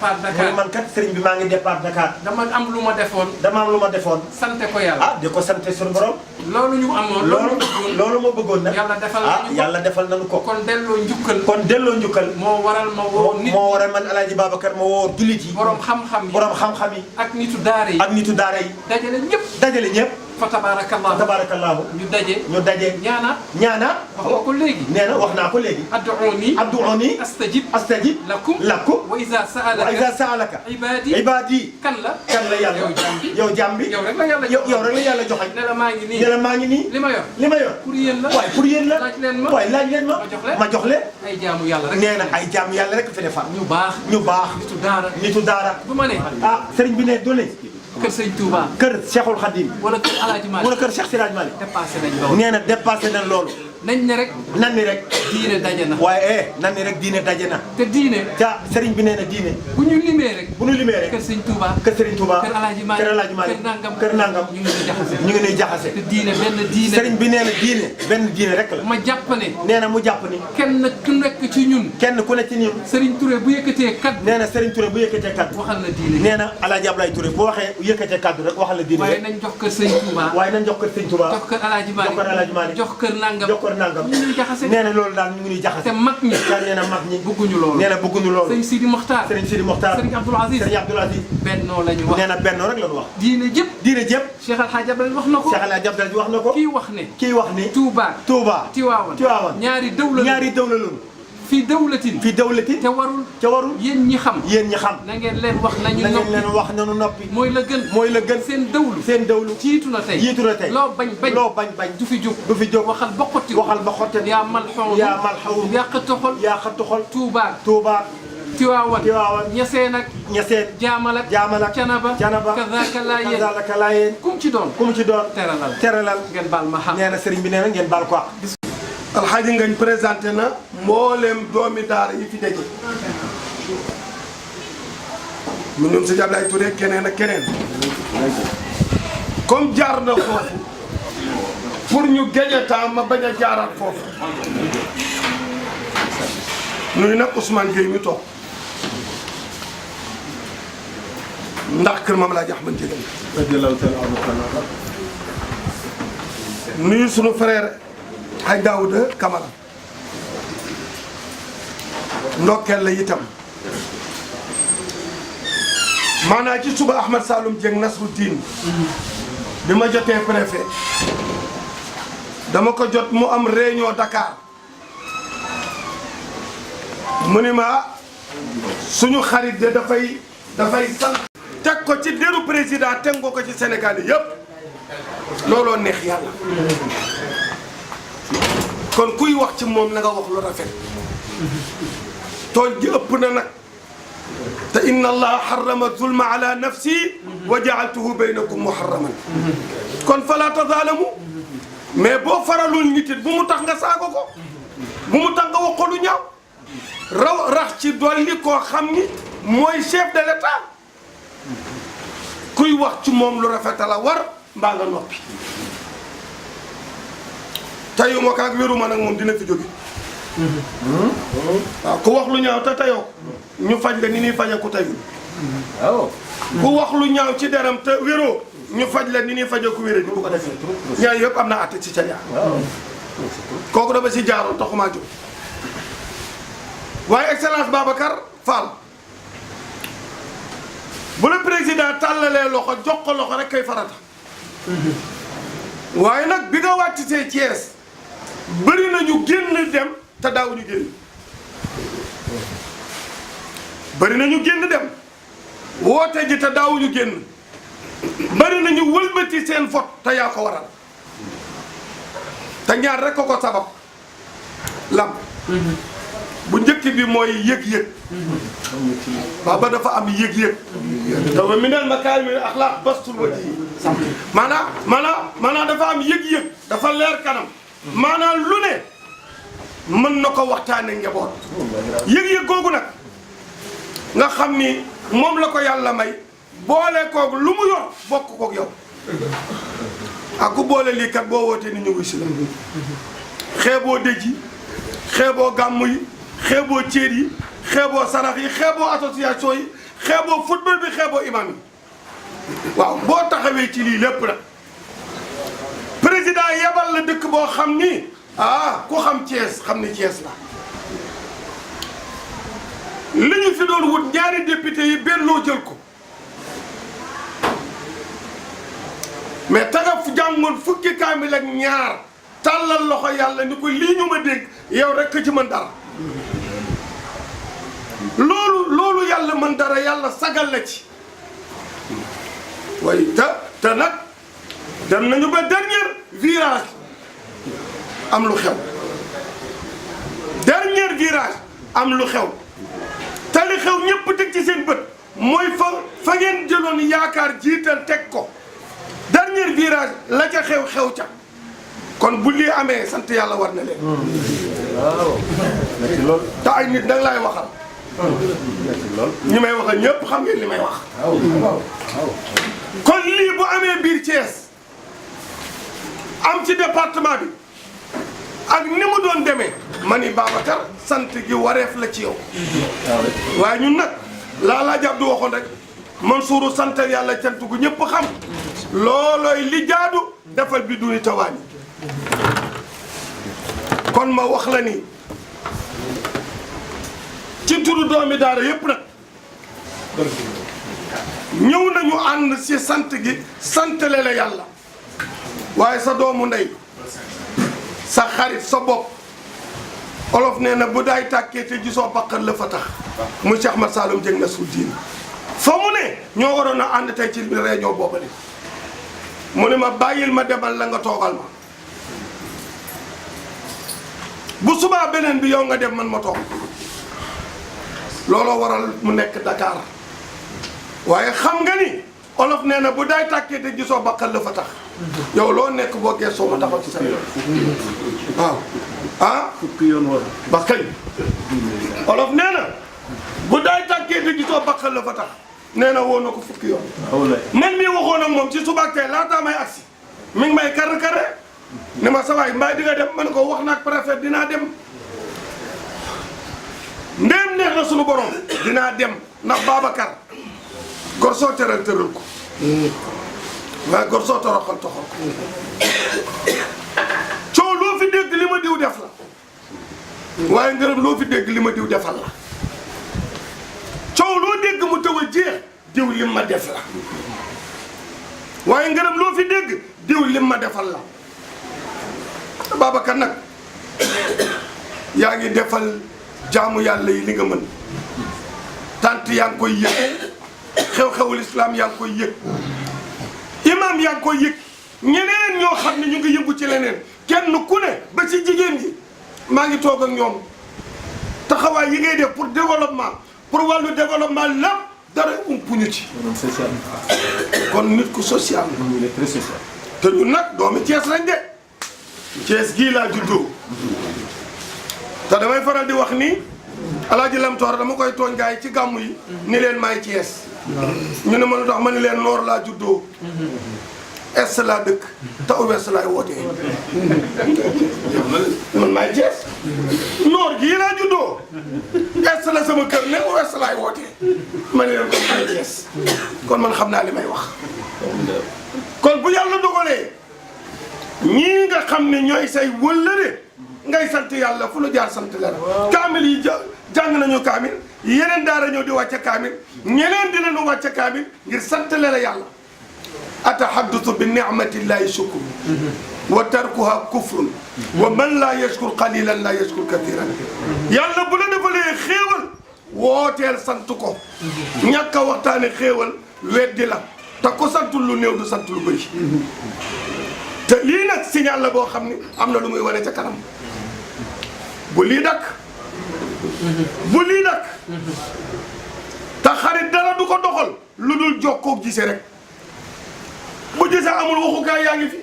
départ Dakar man kat sëriñ bi maa ngi départ Dakar. dama am lu ma defoon. sante ko yàlla. di ko sante suñu borom. loolu ñu amoon. loolu ma bëggoon nag. yàlla defal nañu ko. kon delloo njukkal. moo waral ma woo nit. moo waral man Alaaji Babacar ma woo jullit yi. borom xam-xam yi. ak nitu daara yi. dajale ñëpp. fa tabarakallahu ñu daje. ñaana. wax naa ko léegi. ad'uuni astajib lakum wa iza sa'alaka ibadi kan la yàlla yow jambi yow rek la yàlla joxañ ne la maa ngi nii li ma yor pour yéen la laaj leen ma jox leen ay jaamu yàlla rek nee na ay jaamu yàlla rek fi defar ñu baax nitu daara bu ma ne sëriñ bi ne doole kër Sëriñ Touba kër Cheikhul Khadim wala kër Alaaji Malick wala kër Cheikh Siraj Malick dépassé nañ loolu nañ ne rek diine daje na waaye nan ni rek diine daje na te diine sëriñ bi nee na diine bu ñu limee rek kër Sëriñ Touba kër Alaaji Malick kër nangam ñu ngi nuy jaxase te diine benn diine sëriñ bi nee na benn diine rek la ma jàpp ne nee na mu jàpp ni kenn ku nekk ci ñun Sëriñ Touré bu yëkkatee kaddu nee na Sëriñ Touré bu yëkkatee kaddu waxal la diine nee na Alaaji Ablaye Touré bu waxee yëkkatee kaddu rek waxal la diine waaye nañ jox kër Sëriñ Touba jox kër Alaaji Malick jox kër nangam ñu ngi jaxase nee na loolu daal ñu ngi ñuy jaxase te mag ñi nee na mag ñi bëgguñu loolu sëriñ Sidi Mokhtar sëriñ Abdoul Aziz bennoo la ñu wax nee na bennoo rek la ñu wax diine jëpp Cheikh Al Hadj Abdoulaye wax na ko kii wax ne Touba Tiwaawan ñaari dawla lañu fii dawlatin te warul yéen ñi xam na ngeen leen wax nañu noppi mooy la gën seen dawlu jiitu na tey loo bañ du fi jóg waxal ba xotti yaa malxoon yaa xëtt xol Touba Tiwaawan ñaseen jaamal ak canaba kazaka laayeen kum ci doon teralal ngeen baal ma xam nee na sëriñ bi nee na ngeen baal ko Alxaaji Ngagne présenté na mbooleem doomi daara yi fi daje mu ñoom si Ablaye Touré keneen ak keneen comme jaar na foofu pour ñu gagner temps ma bañ a jaaraat foofu nuyu nag Ousmane Gueye mi toog ndax kër Mame Alhaji Ahmed Ndiéguène nuyu sunu frère ay Daouda Camara ndokkeel la itam maanaa ci suba Ahmed Saloum Dieng Nasruddin bi ma jotee préfet dama ko jot mu am réunion Dakar mu ni ma suñu xarit de dafay sant teg ko ci deru président teg nga ko ci Sénégal yëpp looloo neex yàlla kon kuy wax ci moom na nga wax lu rafet tooñ ji ëpp na nag te inna allaha harrama zulma ala nafsi wa ja'altuhu baynakum muharraman kon fala tazaalamu mais boo faralul nit it bu mu tax nga saago ko bu mu tax nga wax ko lu ñaaw rax ci dolli koo xam ni mooy chef de l'état kuy wax ci moom lu rafet la war mbaa nga noppi tayuma kaak wéruma nag moom dina fi jóge waaw ku wax lu ñaaw te tayoo ñu faj la ni ñuy faje ku tayul ku wax lu ñaaw ci deram te wéroo ñu faj la ni ñuy faje ku wéré di bu ko defee ñaar yëpp am na àtte ci ca kooku dama si jaaroon taxumaa jóg waaye excellence Babacar Fall bu la président tàllalee loxo jox ko loxo rek kay farata waaye nag bi nga wàcc see Thiès bëri nañu génn dem te daawuñu génn bëri nañu génn dem woote ji te daawuñu génn bëri nañu wëlbati seen vote te yaa ko waral te ñaar rek ko sabab lam bu njëkk bi mooy yëg-yëg baba dafa am yëg-yëg dafa minal makaarimil axlaaq bastul wajhi maanaam dafa am yëg-yëg dafa leer kanam maanaam lu ne mën na ko waxtaane njaboot yëg-yëg googu nag nga xam ni moom la ko yàlla may boole koog lu mu yor bokk koog yow ak ku boole lii kat boo wootee ni ñu ngi si la xeeboo dëj yi xeeboo gàmm yi xeeboo céer yi xeeboo sarax yi xeeboo association yi xeeboo football bi xeeboo imam yi waaw boo taxawee ci lii lépp nag président yebal la dëkk boo xam ni ku xam Thiès xam ni Thiès la li ñu fi doon wut ñaari député yi bennoo jël ko mais taga fu jàngoon fukki kaamil ak ñaar tàllal loxo yàlla ni ko lii ñu ma dégg yow rek ci mën dara loolu yàlla mën dara yàlla sagal la ci way te nag dem nañu ba dernier virage am lu xew dernier virage am lu xew te li xew ñëpp teg ci seen bët mooy fa ngeen jëloon yaakaar jiital teg ko dernier virage la ca xew ca kon bu lii amee sant yàlla war na leen waaw te ay nit nag laay waxal ñi may waxal ñëpp xam ngeen li may wax kon lii bu amee biir Thiès am ci département bi ak ni mu doon demee ma ni Babacar sant gi wareef la ci yow waaye ñun nag laa jàpp du waxoon rek Mansour sant yàlla cant gu ñëpp xam loolooy li jaadu defal bi duni tawaani kon ma wax la ni ci turu doomi daara yëpp nag ñëw nañu ànd ci sant gi santale la yàlla waaye sa doomu ndey sa xarit sa bopp olof nee na bu daay tàkkee te gisoo baqal la fa tax mu Cheikh Ahmad Saloum Dieng na sul diin fa mu ne ñoo waroon a ànd tey ci réunion boobale mu ne ma bàyyil ma demal la nga toogal ma bu subaa beneen bi yow nga dem man ma toog looloo waral mu nekk Dakar waaye xam nga ni olof nee na bu daay tàkkee te gisoo baqal la fa tax yow loo nekk boo geesoo ma taxaw ci sa yoon waaw fukki yoon war ba kañ olof nee na bu daay tàkkee te gisoo baqal la fa tax nee na woo na ko fukki yoon man mii waxoon ak moom ci suba tey laataa may agsi mi ngi may kar ne ma sa waay mbaa di nga dem ma ne ko wax naag préfet dinaa dem ndéem neex na sunu borom dinaa dem ndax Babacar gor soo tëral ko waaye gor soo toroxal toxal ko coow loo fi dégg li ma diw def la waaye ngërëm loo fi dégg li ma diw defal la coow loo dégg mu taw a jeex diw lim ma def la waaye ngërëm loo fi dégg diw lim ma defal la Babacar nag yaa ngi defal jaamu yàlla yi li nga mën tant yaa ngi koy yëg xew-xewul islam yaa ngi koy yëg imam yaa ngi koy yëg ñeneen ñoo xam ne ñu ngi yëngu ci leneen kenn ku ne ba ci jigéen yi maa ngi toog ak ñoom taxawaay yi ngay def pour développement pour wàllu développement lépp dara umpuñu ci kon nit ku social te ñun nag doomi Thiès lañ de Thiès gii laa juddoo te damay faral di wax ni Alaaji Lam Toor dama koy tooñ gaay ci gàmmu yi ni leen maay Thiès ñu ne ma lu tax ma ni leen noor laa juddoo est laa dëkk te ouest laay wootee man maay Thiès noor gii laa juddoo est la sama kër ne ouest laay wootee ma ni leen kon maay Thiès kon man xam naa li may wax kon bu yàlla dogalee ñii nga xam ne ñooy say wëllëre ngay sant yàlla fu nu jaar sant la kaamil yi jàng nañu kaamil yeneen daara ñëw di wàcce kaamil ñeneen dinañu wàcce kaamil ngir sant la yàlla atahaddutu bi ni'matillahi shukru wa tarkuha kufrun wa man laa yashkur qalilan laa yashkur kathiran yàlla bu la defalee xéewal wooteel sant ko ñàkk a waxtaane xéewal weddi la te ko santul lu néew du sant lu bëri te lii nag signal la boo xam ni am na lu muy wane ca kanam bu lii dakk te xarit dara du ko doxal lu dul jokkoo gisee rek bu gisee amul waxukaay yaa ngi fi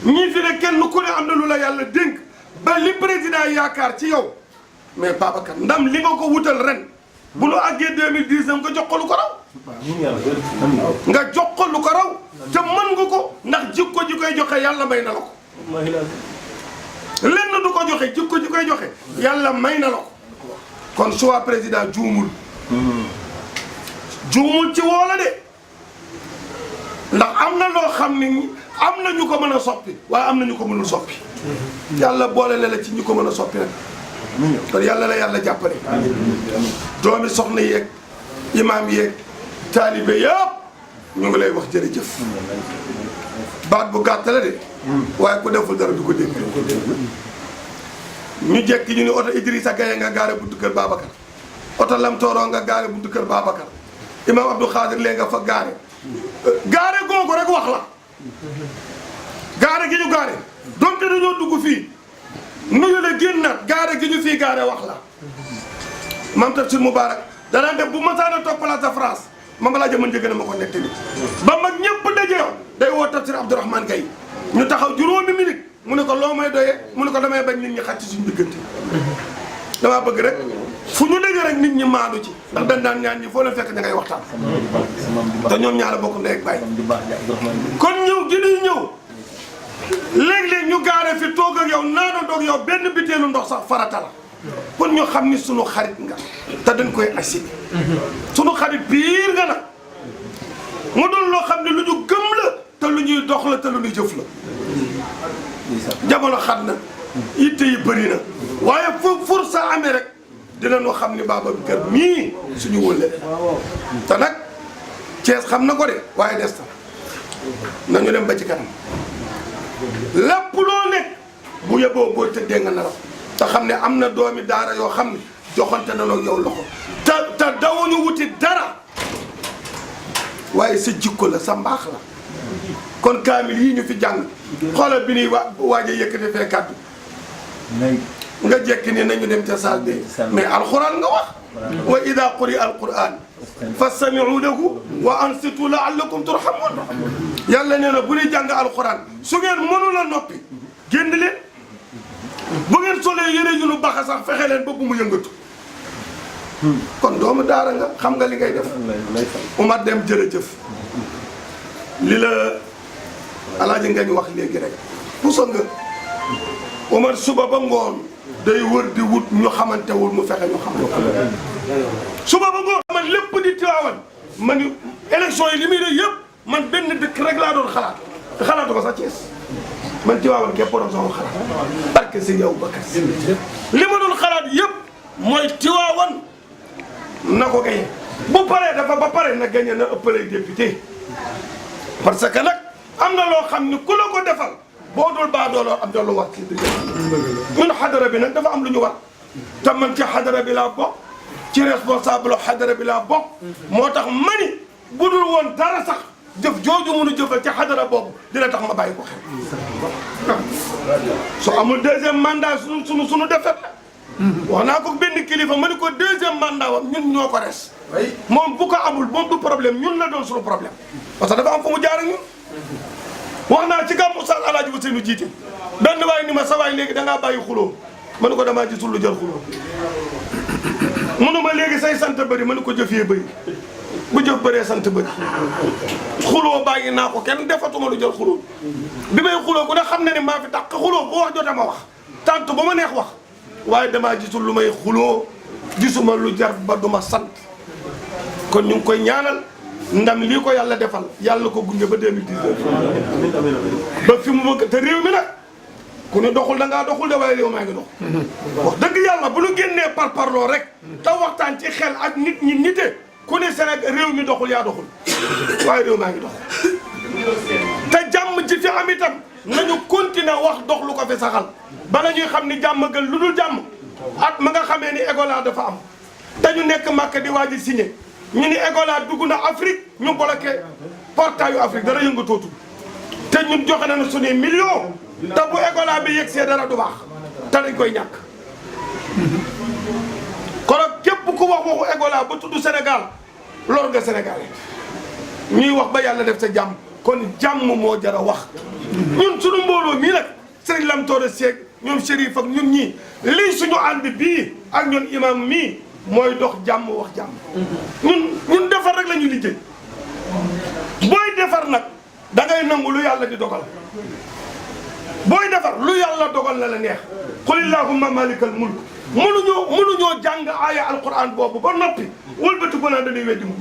ñii fi ne kenn ku ne am na lu la yàlla dénk ba li président yaakaar ci yow mais Babacar ndam li nga ko wutal ren bu nu àggee 2019 nga jox ko lu ko raw nga jox ko lu ko raw te mën nga ko ndax jikko ji koy joxe yàlla may na la ko lenn du ko joxe jikko ji koy joxe yàlla may na la ko kon soit président juumul juumul ci woola de ndax am na loo xam ni am na ñu ko mën a soppi waaye am na ñu ko mënul soppi yàlla boole na la ci ñu ko mën a soppi rek kon yàlla la yàlla jàppale doomi soxna yeeg imaam yeeg taalibe yëpp ñu ngi lay wax jërëjëf baat bu gàtt la de waaye ku deful dara du ko dégg ñu jekki ñu ni oto Idrissa Gaye nga gaare buntu kër Babacar oto Lam Tooro nga gaare buntu kër Babacar imaam Abdou Khadir lee nga fa gaare gaare googu rek wax la gaare gi ñu gaare donte dañoo dugg fii nuyu la génnaat gaare gi ñu fii gaare wax la maam Tafsir Moubarak danaa def bu masaana toog place de France ma laa jëman jëgën a ma ko nettali ba mag ñëpp dajeewoon day woo Tafsir Abdourahmane Gaye ñu taxaw juróomi minute mu ne ko loo may doyee mu ne ko damay bañ nit ñi xaj ci suñu diggante damaa bëgg rek fu ñu dégg rek nit ñi maadu ci ndax dañ daan ñaan ñi foo leen fekk da ngay waxtaan te ñoom ñaara bokk ndey ak baay kon ñëw gi ñuy ñëw léeg-léeg ñu gaare fi toog ak yow naana doog yow benn biteelu ndox sax farata la kon ñu xam ni sunu xarit nga te dañ koy assumer sunu xarit biir nga nag mu doon loo xam ne lu ñu gëm la te lu ñuy dox la te lu ñuy jëf la jamono xat na yitte yi bëri na waaye fu fursa amee rek dinañu xam ni Babacar mii suñu wëlle te nag Thiès xam na ko de waaye des na nañu dem ba ci kanam lépp loo nekk bu yeboo boo tëddee nga naraw te xam ne am na doomi daara yoo xam ne joxante na yow loxo te dawuñu wuti dara waaye sa jikko la sa mbaax la kon kaamil yii ñu fi jàng xoolal bi ñuy waaj a yëkkati fee kàddu nga jekki ni nañu dem ca saal bi mais alquran nga wax wa ida quri'a alquran fastami'u lahu wa ansitu la'allakum turhamun yàlla nee na bu ñuy jàng alquran su ngeen mënu la noppi génn leen bu ngeen solee yére yu nu baxa sax fexe leen ba bu mu yëngatu kon doomu daara nga xam nga li ngay def Umar Dem jërëjëf li la alaaji nga ñu wax léegi rek puso nga Umar suba ba ngoon day wër di wut ñu xamantewul mu fexe ñu xamante suba ba ngoon man lépp di Tiwaawan ma ni élection yi li muy def yëpp man benn dëkk rek laa doon xalaat te xalaatu ko sax Thiès man Tiwaawan képp doon sama xalaat barke si yow Bakar li ma doon xalaat yëpp mooy Tiwaawan na ko gañe bu paree dafa ba pare na gañe na ëppale député parce que nag am na loo xam ni ku la ko defal boo dul baa dooloo am na lu war ci ñun xadara bi nag dafa am lu ñu war te man ci xadara bi laa bokk ci responsable xadara bi laa bokk moo tax mani bu dul woon dara sax jëf jooju mënu jëfal ci xadara boobu dina tax ma bàyyi ko xel su amul deuxième mandat sunu defet la wax naa ko benn kilifa ma ni ko deuxième mandat wam ñun ñoo ko res moom bu ko amul moom du problème ñun la doon suñu problème parce que dafa am fu mu jaar ak ñun wax naa ci gàmmu Oustaz Alaaji Ousseynou jiite benn waay ni ma sa waay léegi da ngaa bàyyi xuloo ma ne ko damaa gisul lu jar xuloo mënuma léegi say sant bëri ma ne ko jëf yee bëri bu jëf bëree sant bëri xuloo bàyyi naa ko kenn defatuma lu jar xuloo bi may xuloo ku ne xam ne ni maa fi tax xuloo bu wax jotee ma wax tant ba ma neex wax waaye damaa gisul lu may xuloo gisuma lu jar ba duma sant kon ñu ngi koy ñaanal ndam lii ko yàlla defal yàlla ko gunge ba 2019 ba fi mu bëgg te réew mi nag ku ne doxul da ngaa doxul de waaye réew maa ngi dox wax dëgg yàlla bu ñu génnee par parloo rek te waxtaan ci xel ak nit ñi nite ku ne Sénégal réew mi doxul yaa doxul waaye réew maa ngi dox te jàmm ji fi am itam nañu continuer wax dox lu ko fi saxal bala ñuy xam ni jàmm gën lu dul jàmm at ma nga xamee ni Ebola dafa am te ñu nekk Màkka di waaj a signé ñu ni Ebola dugg na Afrique ñu bloqué portail yu Afrique dara yëngatootu te ñun joxe nañu suñuy millions te bu Ebola bi yegg see dara du baax te dañ koy ñàkk. kon képp ku wax waxu Ebola ba tudd Sénégal lor nga Sénégal ñuy wax ba yàlla def sa jàmm kon jàmm moo jar a wax. ñun suñu mbooloo mii nag Serigne Lam Tooro Seck ñoom Chérif ak ñun ñii lii suñu ànd bii ak ñun imam mii. mooy dox jàmm wax jàmm ñun defar rek la ñuy liggéey booy defar nag da ngay nangu lu yàlla di dogal booy defar lu yàlla dogal na la neex qul illahumma malikal mulk mënuñoo jàng aaya alquran boobu ba noppi wëlbati ko naan dañuy weddi mu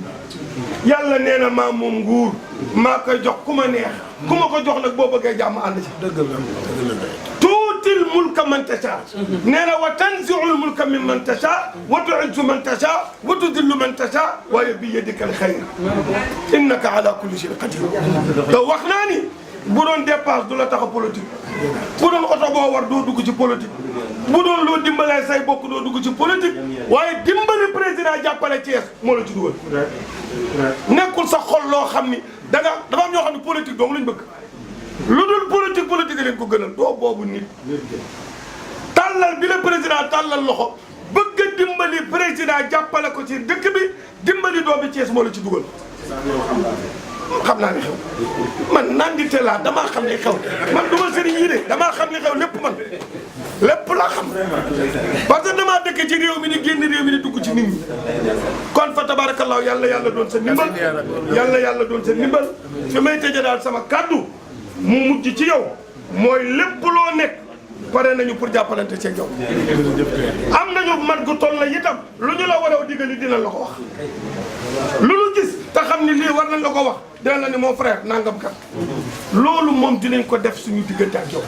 yàlla nee na maa moom nguur maa koy jox ku ma neex ku ma ko jox nag boo bëggee jàmm ànd ci. dëgg la tuutil mulka man tasha nee na wa tanzi'ul mulka mimman tasha wa tu'izzu man tasha wa tudillu man tasha waaye bi yadika al xayr innaka ala kulli shay'in qadir. te wax naa ni bu doon dépasse du la tax a politique bu doon oto boo war doo dugg ci politique bu doon loo dimbalee say bokk doo dugg ci politique waaye dimbali président jàppale Thiès moo la ci dugal. nekkul sa xol loo xam ni dafa am ñoo xam ne politique dong lañ bëgg lu dul politique leen ko gënal doo boobu nit. tàllal bi la président tàllal loxo bëgg a dimbali président jàppale ko ci dëkk bi dimbali doomi Thiès moo la ci dugal. xam naa li xew man naan di te laa damaa xam li xew man du ma sëriñ yi de damaa xam li xew lépp man lépp laa xam parce que damaa dëkk ci réew mi di génn réew mi di dugg ci nit ñi kon fa tabarakallahu yàlla doon sa ndimbal yàlla doon sa ndimbal fi may tëjee daal sama kàddu mu mujj ci yow mooy lépp loo nekk pare nañu pour jàppalante ci yow am nañu mat gu toll la itam lu ñu la war a digali dina la ko wax lu ñu gis te xam ni lii war nañ la ko wax dina la ni mon frère nangam kat loolu moom dinañ ko def suñu diggante ak yow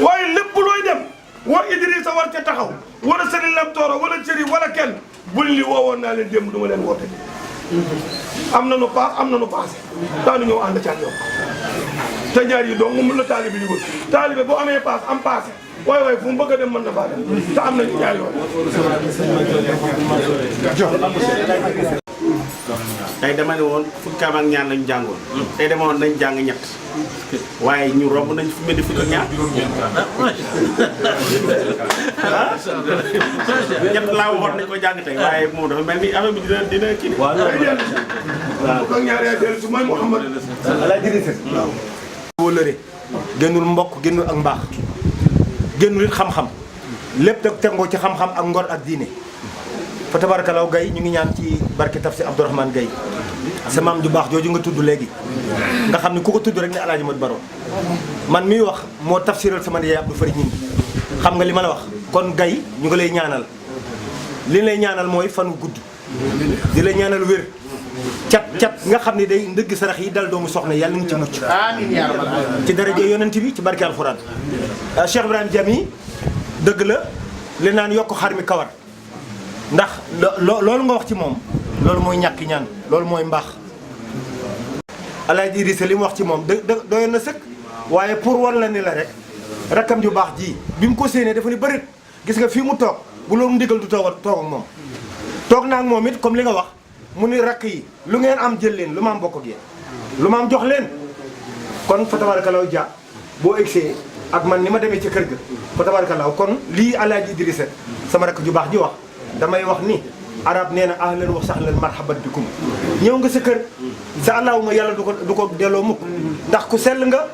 waaye lépp looy dem war Idrissa war ca taxaw wala Serigne Lam Tooro wala Serigne wala kenn buñ li woowoon naa leen démb du ma leen woote am nañu paas am nañu passé daanu ñëw ànd ca ak yow te ñaar yi dong mun la taalibe yi wër taalibe boo amee paas am passé waaye fu mu bëgg a dem mën na faa dem te am nañu ñaar yoon. tey dama ne woon fukki ak ñaar lañu jàngoon. tey dama woon nañ jàng ñett. waaye ñu romb nañ fu mel ni fukki ak ñaar. ah ñett laa waxoon nañ ko jàng tey waaye moom dafa mel ni affaire bi dina kii. waaw fukk ak ñaar yaa dellu si mooy Mouhamad. Alaaji Idrissa waaw. wóolëre génnul mbokk génnul ak mbaax génnul it xam-xam lépp da tegoo ci xam-xam ak ngor ak diine fa tabarakalaw Gaye ñu ngi ñaan ci barke Tafsir Abdourahmane Gaye sa maam ju baax jooju nga tudd léegi nga xam ne ku ko tudd rek ne Alaaji Mat Baro man miy wax moo tafsiral sama yaay Abdou Fari ñin xam nga li ma la wax kon Gaye ñu ngi lay ñaanal li lay ñaanal mooy fan wu gudd di lay ñaanal wér cat nga xam ne day ndëgg sarax yi dal doomu soxna yàlla nga ci mucc amiin yaa rabbal aalamiin ci daraja yonent bi ci barke alxuraan Cheikh Ibrahima Diami dëgg la li naan yokk xar mi kawar ndax loolu nga wax ci moom loolu mooy ñàkk ñaan loolu mooy mbaax Alaaji Idrissa li mu wax ci moom doyoon na sëkk waaye pour wan la ni la rek rakkam ju baax ji bi mu ko séenee dafa ni bërit gis nga fii mu toog bu loolu ndigal du toog ak moom toog naa ak moom it comme li nga wax mu ni rakk yi lu ngeen am jël leen lu ma am bokk ak yéen lu ma am jox leen kon fa tabarakalaw ja boo egsee ak man ni ma demee ci kër ga fa tabarakalaw kon lii Alaaji Idrissa sama rakk ju baax ji wax damay wax ni arab nee na ahlan wa sahlan marhaban bikum ñëw nga sa kër sa allahuma yàlla du ko delloo mukk ndax ku sell nga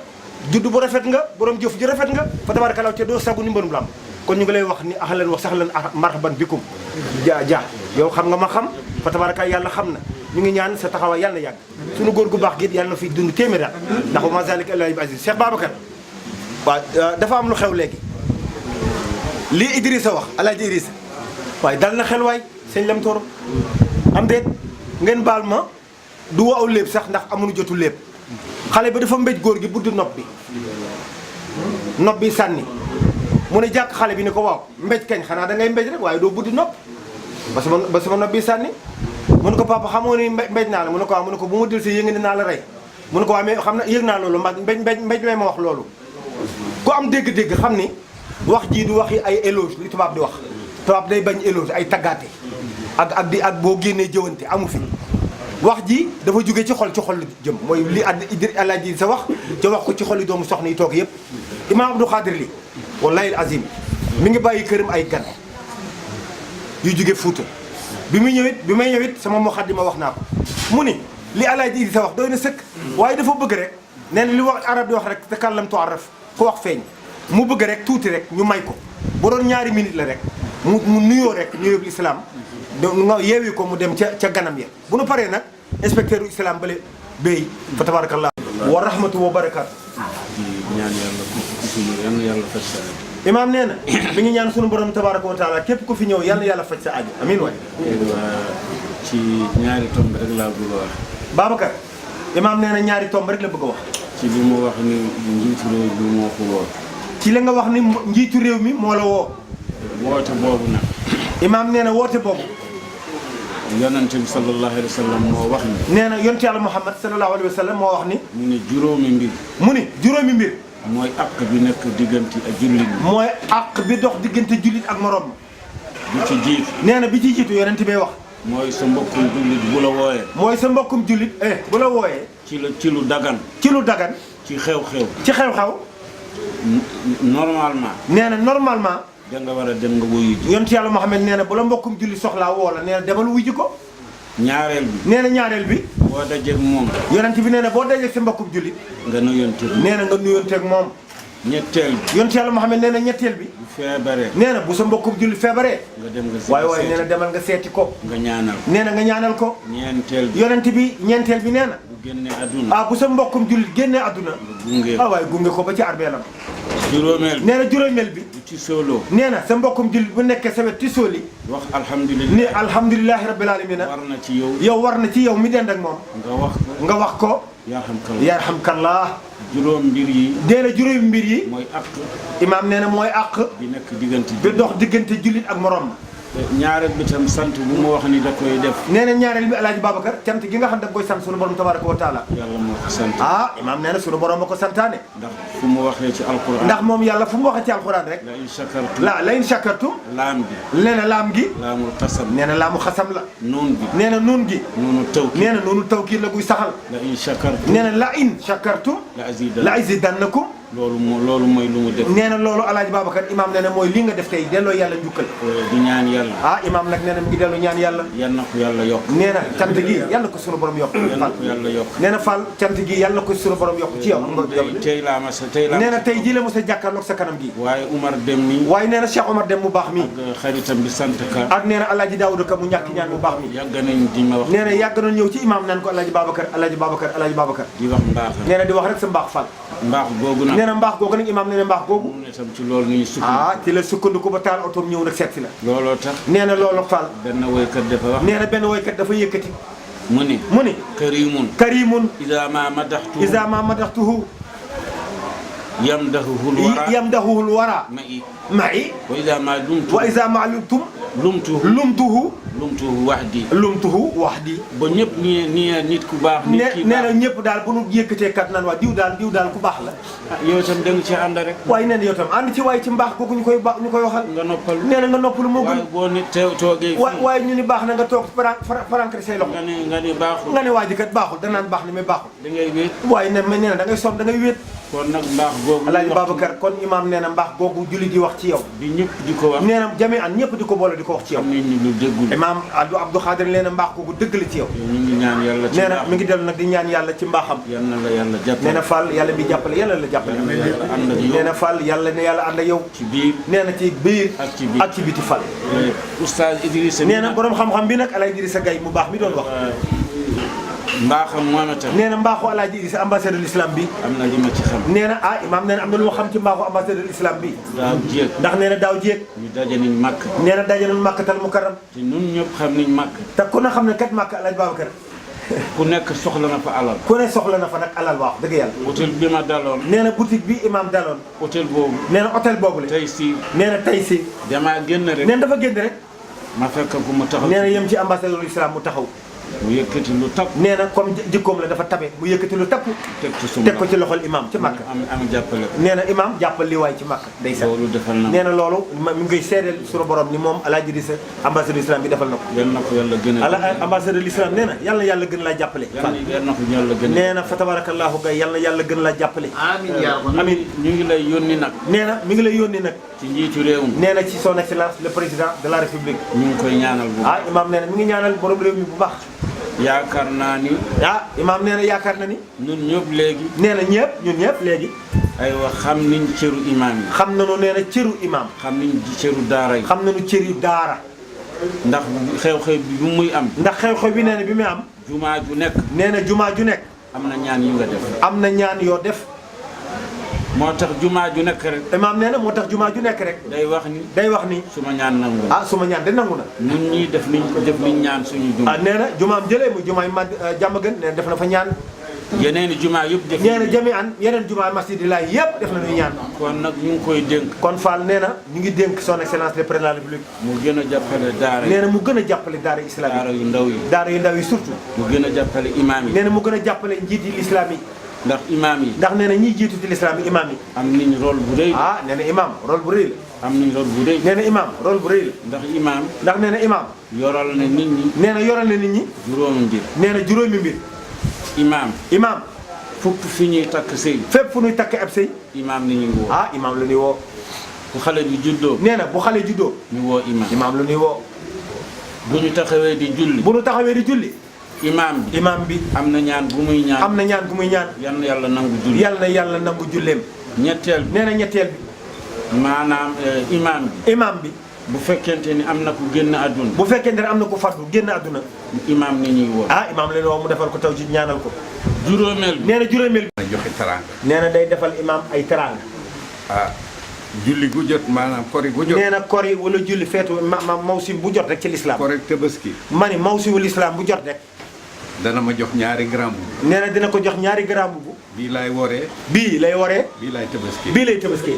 judd bu rafet nga borom jëf ji rafet nga fa tabarakalaw ca doo sagu ni mbërum lam kon ñu ngi lay wax ni ahlan wa sahlan marhaban bikum ja yow xam nga ma xam fa tabaraka yàlla xam na ñu ngi ñaan sa taxawaay yàlla na yàgg suñu góor gu baax gi yàlla na fi dund téeméer at ndax wa ma zalika allahi bi aziz Cheikh Babacar waaw dafa am lu xew léegi lii Idrissa wax Alaaji Idrissa waaye dal na xel waay sëñ Lam Tooro am déet ngeen baal ma du waaw lépp sax ndax amuñu jotu lépp xale bi dafa mbéj góor gi buddi nopp bi sànni mu ne jàkk xale bi ni ko waaw mbéj kañ xanaa da ngay mbéj rek waaye doo buddi nopp ba sama nopp bi sànni mu ne ko papa xamoo ni mbéj naa la mu ne ko waaw mu ne ko bu ma dil si yëngi ne naa la rey mu ne ko waaw mais xam na yëg naa loolu mbéj may ma wax loolu ku am dégg-dégg xam ni wax jii du waxi ay éloge li tubaab di wax tubaab day bañ éloge ay taggaate ak boo génnee jëwante amu fi wax ji dafa jóge ci xol jëm mooy li Alaaji sa wax ca wax ko ci xol yi doomu soxna yi toog yëpp Imam Abdou Khadir li wallahi azim mi ngi bàyyi këram ay gan yu jóge Fuuta bi may ñëwit sama muxaddima wax naa ko mu ni li Alaaji sa wax doy na sëkk waaye dafa bëgg rek nee na li wax arab di wax rek takallam tu'arraf ku wax feeñ mu bëgg rek tuuti rek ñu may ko bu doon ñaari minute la rek mu nuyoo rek nuyoo bi islam nga yeewi ko mu dem ca ganam ya bu nu paree nag inspecteur u islam bale béy fa tabarakallah wa rahmatu wa barakaatu ñaan yàlla faj sa aajo. imaam nee na mi ngi ñaan sunu borom tabaraka wa taala képp ku fi ñëw yàlla faj sa aajo amiin waay ci ñaari tomb rek laa bëgg a wax Babacar imaam nee na ñaari tomb rek la bëgg a wax. ci li mu wax ni njiitu réew bi moo ko woo. ci la nga wax ni njiitu réew mi moo la woo. woote boobu nag. imaam nee na woote boobu. yonente bi sallallahu alayhi wa sallam moo wax ni. nee na yonent yàlla Muhammad sallallahu alayhi wa sallam moo wax ni. mu ne juróomi mbir. mu ni juróomi mbir. mooy àq bi nekk diggante ak jullit ñi. mooy àq bi dox diggante jullit ak morom. bi ci jiitu. nee na bi ci jiitu yonent bee wax. mooy sa mbokkum jullit bu la wooyee. mooy sa mbokkum jullit bu la wooyee. ci lu dagan. ci lu dagan. ci xew-xew. ci xew-xew. normalement. nee na normalement. da nga war a dem nga wuyu ji. yonent yàlla Muhammad nee na bu la mbokkum jullit soxlaa woo la nee na demal wuyu ji ko. ñaareel bi. nee na ñaareel bi. boo dajeeg moom. yonent bi nee na boo dajeeg sa mbokkum jullit. nga nuyonteeg moom. nee na nga nuyonteeg moom. ñetteel bi. yonent yàlla Muhammad nee na ñetteel bi. bu feebaree. nee na bu sa mbokkum jullit feebaree. nga dem nga waaye nee na demal nga seeti ko. nga ñaanal. nee na nga ñaanal ko. ñeenteel bi. yonent bi ñeenteel bi nee na. bu génnee àdduna. bu sa mbokkum jullit génnee àdduna. gunge. waaye gunge ko ba ci arbeelam. juróomeel bi. nee na juróomeel bi. bu ci solo. nee na sa mbokkum jullit bu nekkee sa wet ci sooli. wax alhamdulilah. ni alhamdulilahi rabbil alamina. war na ci yow. yow war na ci yow mi dend ak moom. nga wax ko. nga wax ko. yarhamkallah. juróom mbir yi. nee na juróomi mbir yi. mooy àq. imaam nee na mooy àq. bi nekk diggante. bi dox diggante jullit ak morom. ñaareel bi tam sant bu mu wax ni da koy def. nee na ñaareel bi alaaji Babacar cant gi nga xam da koy sant sunu borom tabaraka wa taala. yàlla moo ko sant. imaam nee na sunu borom ma ko santaane. ndax fu mu waxee ci alquran. ndax moom yàlla fu mu waxee ci alquran rek. la in shakartum. la in shakartum. laam bi. nee na laam gi. laamul xasam. nee na laamu xasam la. nuun bi. nee na nuun gi. nuunu tawkiid. nee na nuunu tawkiid la guy saxal. la in shakartum. nee na la in shakartum. la azidannakum. loolu mooy lu mu def. nee na loolu alaaji Babacar imaam nee na mooy li nga def tey delloo yàlla njukkal. di ñaan yàlla. imaam nag nee na mi ngi dellu ñaan yàlla. yal na ko yàlla yokk. nee na cant gi yàlla ko sunu borom yokk. yal na ko yàlla yokk. nee na Fall cant gi yàlla ko sunu borom yokk ci yow. tey laa ma sa tey laa. nee na tey jii la mos a jàkkaarloog sa kanam gi. waaye Umar Dem mi. waaye nee na Cheikh Omar Dem mu baax mi. ak xaritam bi sant ka. ak nee na alaaji Daawuda Ka mu ñàkk ñaan mu baax mi. yàgg nañ di ma wax. nee na yàgg nañ ñëw ci imaam naan ko alaaji Babacar alaaji Babacar alaaji Babacar. di wax mbaax. nee na di wax rek sa mbaax Fall. mbaax googu nag. nee na mbaax googu nag imaam nee na mbaax googu. mu ne tam ci loolu ñuy sukkandiku. ci la sukkandiku ba taal otoom ñëw nag seet si la. looloo tax. nee na loolu Fall. benn woykat dafa wax. nee na benn woykat dafa yëkkati. mu ni. karimun. iza ma madaxtuhu. yamdahuhul wara. ma'i. wa iza ma lumtuhu. lumtuhu wahdi. ba ñëpp nii nit ku baax. nit ki baax nee na ñëpp daal bu nu yëkkatee kat naan waa diw daal ku baax la. yow itam da nga ci ànd rek. waaye nee na yow itam ànd ci waaye ci mbaax kooku ñu koy waxal. nga noppalu. nee na nga noppalu moo gën. waaye boo nit toogee. waaye ñu ni baax na nga toog farankre say loxo. nga ni baaxul. nga ne waa ji kat baaxul danaan baax ni mais baaxul. da ngay wéet. waaye nee na da ngay sonn da ngay wéet. kon nag mbaax googu. Alaaji Babacar kon imaam nee na mbaax googu julli di wax ci yow. di ñëpp di ko wax. nee na jame an ñëpp di ko boole di ko wax ci yow. am nañu lu déggul. imaam Abdou Khadir nee na mbaax googu dëgg la ci yow. ñu ngi ñaan yàlla ci nee na mi ngi dellu nag di ñaan yàlla ci mbaaxam. yal na la yàlla jàppale. nee na Fall yàlla bi jàppale yàlla la jàppale. nee na Fall yàlla ne yàlla ànd ak yow. ci biir. nee na ci biir. ak ci biti Fall. oustaz Idrissa. nee na borom xam-xam bi nag Alaaji Idrissa Gaye mu baax mi doon wax. mbaaxam moom itam. nee na mbaaxu Alaaji Idrissa ambassadeur de l'islam bi. am na li ma ci xam. nee na imaam nee na am na lu ma xam ci mbaaxu ambassadeur de l'islam bi. daaw jéeg. ndax nee na daaw jéeg. ñu daje nañ màkk. nee na daje nañ màkkatal mukarram. te ñun ñëpp xam nañ màkk. te ku ne xam ne kat màkk Alaaji Babacar. ku nekk soxla na fa alal. ku ne soxla na fa nag alal waaw dëgg yàlla. hôtel bi ma daloon. nee na boutique bi imaam daloon. hôtel boobu. nee na hôtel boobu la. tey si. nee na tey si. damaa génn rek. nee na dafa génn rek. ma fekk ko mu taxaw. nee na yem ci ambassadeur de l'islam mu taxaw. mu yëkkati lu tapp. nee na comme jikkoom la dafa tabe mu yëkkati lu tapp. teg ko ci loxol imam ci màkk. am jàppale. nee na imam jàppal li waay ci màkk. day sax loolu defal na nee na loolu mi ngi seedeel suñu borom ni moom Alaaji Idrissa ambassadeur l'islam bi defal na ko. yal na ko yàlla gën a. ambassadeur l'islam nee na yal na yàlla gën laa jàppale. yal na ko yàlla gën a. nee na fa tabarakallahu gay yal na yàlla gën laa jàppale. amiin yaa rabbi. amiin ñu ngi lay yónni nag. nee na mi ngi lay yónni nag. ci njiitu réew mi. nee na ci son excellence le président de la république. ñu ngi koy ñaanal bu baax. imam nee na mi ngi ñaanal borom réew mi bu baax. yaakaar naa ni. imaam nee na yaakaar na ni. ñun ñëpp léegi. nee na ñun ñëpp léegi. aywa xam niñ cëru imaam yi. xam nañu nee na cëru imaam. xam niñ cëru daara yi. xam nañu cëru daara. ndax xew-xew bi bu muy am. ndax xew-xew bi nee na bi muy am. jumaa ju nekk. nee na jumaa ju nekk. am na ñaan yu nga def. am na ñaan yoo def. moo tax jumaa ju nekk rek. imaam nee na moo tax jumaa ju nekk rek. day wax ni. day wax ni. suma ñaan nangu na. ah suma ñaan de nangu na. ñun ñii def liñ ñaan suñu jumaa. ah nee na jumaam jëlee muy jumaay jàmm gën nee na def na fa ñaan. yeneen i jumaa yëpp def. nee na jami an yeneen jumaa masjidillahi yëpp def nañu ñaan. kon nag ñu ngi koy dénk. kon Fall nee na ñu ngi dénk son excellence le président de la république. mu gën a jàppale daara yi. nee na mu gën a jàppale daara islam yi. daara yu ndaw yi. daara yu ndaw yi surtout. mu gën a jàppale imaam yi. nee na mu gën a jàppale njiit yi l'islam yi. ndax imaam yi. ndax nee na ñiy jiitu ci l'islam yi imaam yi. am nañ rôle bu rëy. ah nee na imaam rôle bu rëy la. am nañ rôle bu rëy. nee na imaam rôle bu rëy la. ndax imaam. ndax nee na imaam. yoral na nit ñi. nee na yoral na nit ñi. juróomi mbir. nee na juróomi mbir. imaam. imaam. fukk fi ñuy takk sëy. fépp fu ñuy takk ab sëy. imaam ni ñuy woo. ah imaam la ñuy woo. bu xale bi juddoo. nee na bu xale juddoo. ñu woo imaam. imaam la ñuy woo. bu ñu taxawee di julli. bu ñu taxawee di julli. imaam bi. imaam bi. am na ñaan bu muy ñaan. am na ñaan bu muy ñaan. yal na yàlla nangu julli. yal na yàlla nangu julleem. ñetteel bi. nee na ñetteel bi. maanaam imaam bi. imaam bi. bu fekkente ni am na ku génn àdduna. bu fekkente ne am na ku fàttu génn àdduna. imaam ni ñuy woo. ah imaam la ñuy woo mu defal ko taw ci ñaanal ko. juróomeel bi. nee na juróomeel bi. joxe teraanga. nee na day defal imaam ay teraanga. ah julli gu jot maanaam kori gu jot. nee na kori wala julli feetu mawsim bu jot rek ci lislaam. kori tabaski. ma ni mawsimu lislaam bu jot rek. dana ma jox ñaari gramme. nee na dina ko jox ñaari gramme bu. bii laay woree. bii lay waree. bii laay tabaski. bii lay tabaski.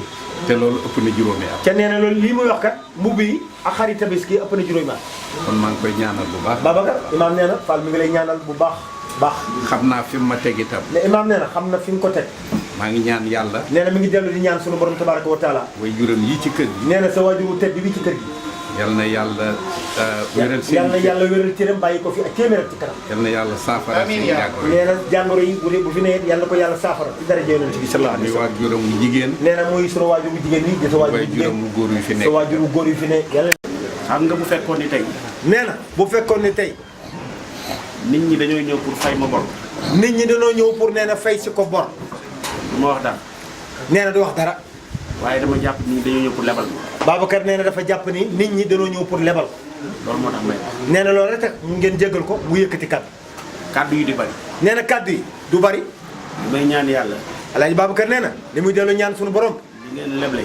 te loolu ëpp na juróomi at. ca nee na loolu lii muy wax kat mbubb yi ak xari tabaski ëpp na juróomi at. kon maa ngi koy ñaanal bu baax. Babacar imaam nee na Fall mi ngi lay ñaanal bu baax baax. xam naa fi mu ma teg itam. ne imaam nee na xam na fi nga ko teg. maa ngi ñaan yàlla. nee na mi ngi dellu di ñaan sunu borom tabaraka wa taala. way juróom yi ci kër gi. nee na sa waajuru tedd bi ci kër gi. yal na yàlla wéral seen. yal na yàlla wéral cëram bàyyi ko fi ak téeméer ci kanam. yal na yàlla saafara seen jàngoro. nee na jàngoro yi bu fi nee yal na ko yàlla saafara ci dara Yonent bi sallallahu alayhi wa sallam. muy waajur mu jigéen. nee na muy sunu waajur bu jigéen yi di sa waajur bu jigéen mu góor yu fi nekk. sa waajur bu góor yu fi ne yàlla. xam nga bu fekkoon ni tey. nee na bu fekkoon ni tey. nit ñi dañoo ñëw pour fay ma bor. nit ñi dañoo ñëw pour nee na fay si ko bor. du ma wax dara. nee na du wax dara. waaye dama jàpp ni dañoo ñëw pour lebal ma. Babacar nee na dafa jàpp ni nit ñi dañoo ñëw pour lebal. loolu moo tax may wax. nee na loolu rek tax ngeen jéggal ko mu yëkkati kàddu. kàddu yi di bari. nee na kàddu yi du bari. may ñaan yàlla. Alaaji Babacar nee na li muy dellu ñaan suñu borom. li ngeen leble.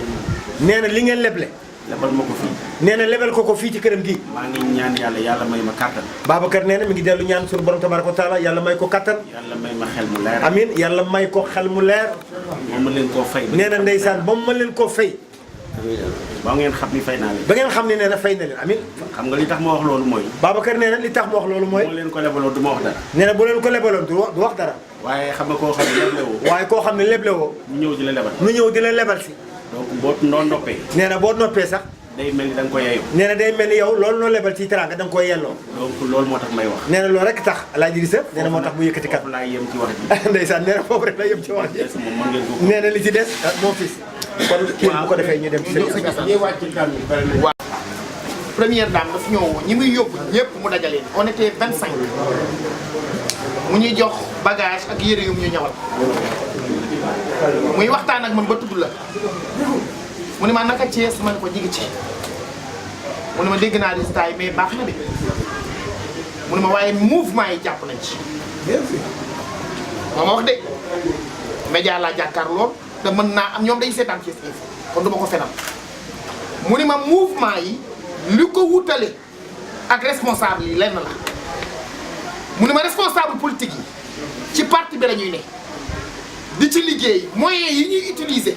nee na li ngeen leble. lebal ma ko fii. nee na lebel ko fii ci këram gi. maa ngi ñaan yàlla yàlla may ma kàttan. Babacar nee na mi ngi dellu ñaan suñu borom tabaraka wa taala yàlla may ko kattan. yàlla may ma xel mu leer. amin yàlla may ko xel mu leer. moom ma leen koo fay. nee na ndeysaan ba mu mën leen koo fay. ba ngeen xam ni fay naa leen. ba ngeen xam ne nee na fay na leen amin. xam nga li tax ma wax loolu mooy. Babacar nee na li tax mu wax loolu mooy. bu ma leen ko lebaloon du ma wax dara. nee na bu leen ko lebaloon du wax dara. waaye xam nga koo xam ne leble woo. waaye koo xam ne leble woo. ñu ñëw di la lebal. nu ñëw di la lebal si. donc boo noo noppee. nee na boo noppee sax. day mel ni da nga ko yeyoo. nee na day mel ni yow loolu noo lebal ci teraanga da nga koy yelloo. donc loolu moo tax may wax. nee na loolu rek tax Alaaji Idrissa nee na moo tax mu yëkkati kat. foofu laay yem ci wax ji. ndeysaan nee na foofu rek la yem ci wax ji. moom mën ngeen ko. nee na li ci des mon fils. kon kii bu ko defee ñu dem ci waaw première dame daf ñëw ñi muy yóbbu ñëpp mu dajaleen on était 25 mu ñuy jox bagage ak yére yu ñu ñawal muy waxtaan ak man ba tudd la mu ne ma naka Thiès ma ne ko jigi ci mu ne ma dégg naa résultat yi mais baax na de mu ne ma waaye mouvement yi jàpp nañ ci moo ma wax de média laa jàkkaar lool te mën naa am ñoom day seetaan Thiès Info kon duma ko fenal mu ne ma mouvement yi li ko wutale ak responsable yi lenn la mu ne ma responsable politique yi ci parti bi la ñuy ne di ci liggéey moyens yi ñuy utiliser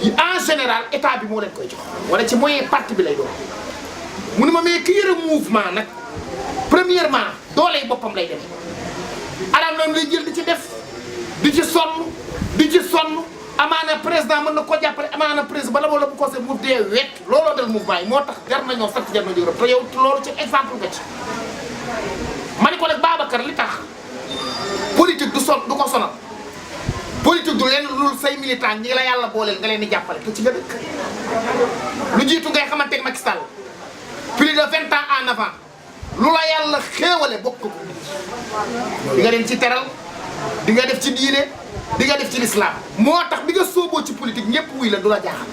en général état bi moo leen koy jox wala ci moyen parti bi lay doon mu ne ma mais ki yëre mouvement nag premièrement dooley boppam lay dem alal noonu lay jël di ci def di ci sonn amaana président mën na ko jàppale amaana président bala moo la bu conseil mu dee wet looloo dal mouvement yi moo tax jar nañoo sant jar na jóg te yow loolu ci exemple nga ci ma ni ko nag Babacar li tax politique du ko sonal politique du leen lu say militant ñi la yàlla booleel nga leen di jàppale te ci nga dëkk lu jiitu ngay xamante ak Macky Sall plus de 20 ans en avant lu la yàlla xéewale bokk ko di nga dem ci teral di nga def ci diine di nga def ci l'islam moo tax bi nga sóoboo ci politique ñëpp wuy la du la jaaxal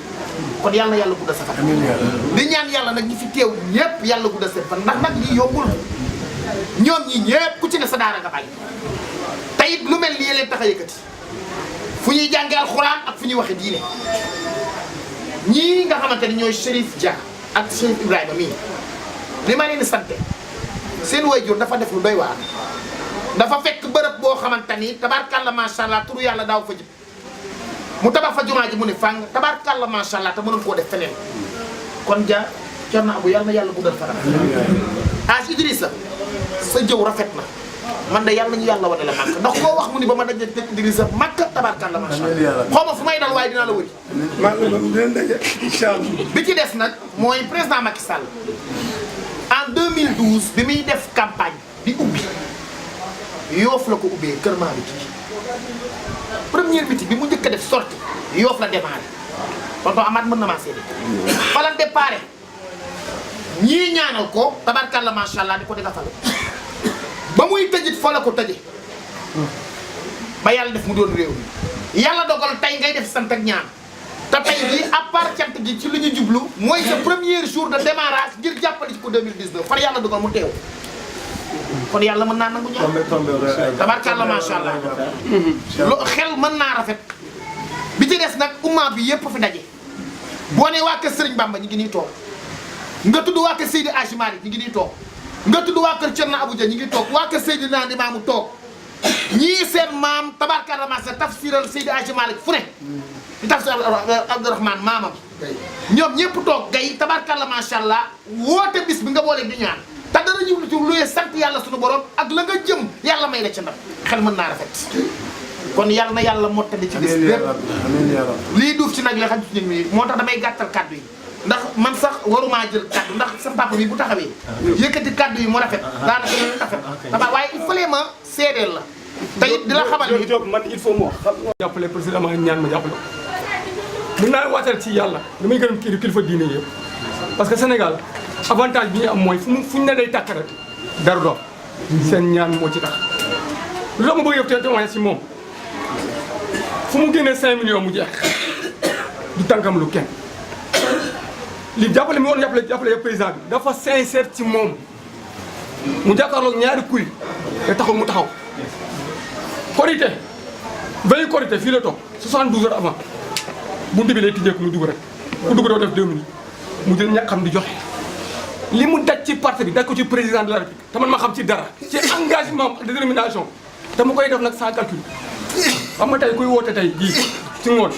kon yàlla na yàlla gudda sa fan di ñaan yàlla nag ñi fi teew ñëpp yàlla gudda seen fan ndax nag lii yombul ñoom ñi ñëpp ku ci ne sa daara nga bàyyi te it lu mel ni leen tax a yëkkati fu ñuy jàngee alxuraan ak fu ñuy waxe diine ñii nga xamante ni ñooy Chérif Dia ak Chérif Ibrahima mii li ma leen di sante seen waajur dafa def lu doy waar dafa fekk bërëb boo xamante ni tabaarkàlla macha allah turu yàlla daaw fa jib mu tabax fa jumaa ji mu ne fàng tabaarkàlla macha allah te mënoon koo def feneen kon Dia Thierno Abou yàlla na yàlla guddal fanam. As Idrissa sa jëw rafet na man de yàlla nañu yàlla wane la màkk ndax koo wax mu ni ba ma daje teg Idrissa màkk tabaarkàlla macha allah xaw ma fu may dal waaye dinaa la wëri. maa ngi doon dinañ daje incha allah. bi ci des nag mooy président Macky Sall en 2012 bi muy def campagne di ubbi Yoff la ko ubbee Kër Malick première meeting bi mu njëkk a def sortie Yoff la démarré tonton Amath mën na maa seede fa la déparé ñii ñaanal ko tabarkalla macha allah di ko dina fal ba muy tëjit fa la ko tëje ba yàlla def mu doon réew mi yàlla dogal tey ngay def sant ak ñaan te tey jii à part cant gi ci li ñu jublu mooy sa premier jour de démarrage ngir jàppale ci ko 2019 far yàlla dogal mu teew kon yàlla mën naa nangu ñaan tabarkalla macha allah lu xel mën naa rafet bi ci des nag umma bi yépp fi daje boo nee waa kër Serigne Bamba ñu ngi nii toog nga tudd waa kër Seydi Hadji Malick ñu ngi nii toog nga tudd waa kër Thierno Abou Dia ñu ngi toog waa kër Seydi Naan Limaamu toog ñii seen maam tabarkalla macha allah tafsiral Seydi Hadji Malick fu ne di tafsir Abdourahmane maamam ñoom ñëpp toog gay tabarkalla macha allah woote bis bi nga boole di ñaan te dara jublu ci luyee sant yàlla suñu borom ak la nga jëm yàlla may la ca ndam xel mën naa rafet kon yàlla na yàlla mottali ci bis bépp lii duuf ci nag la xam ci ñun mi moo tax damay gàttal kaddu yi ndax man sax warumaa jël kaddu ndax sa papa bi bu taxawee yëkkati kaddu yi mu rafet daanaka loolu rafet dama waaye il fallait ma seedeel la te it di la xamal ni man il faut moo xam jàppale président ma ñaan ma jàppale mën naa waatal ci yàlla damay gërëm kilifa diine yëpp parce que Sénégal avantage bi ñu am mooy fu ñu ne day tàkk rek dara doom seen ñaan moo ci tax lu tax ma bëgg yëpp te témoigner si moom fu mu génnee 5 millions mu jeex du tànkam lu kenn li jàppale mi woon jàppale président bi dafa sincère ci moom mu jàkkaarloog ñaari kuy te taxul mu taxaw korité veille korité fii la toog 72 heures avant buntu bi lay tijjeeku mu dugg rek ku dugg doo def 2 minutes mu jël ñàkk xam di joxe li mu daj ci parti bi daj ko ci président de la République te man ma xam ci dara ci engagement ak détermination te mu koy def nag sans calcul xam nga tey kuy woote tey jii ci ngoon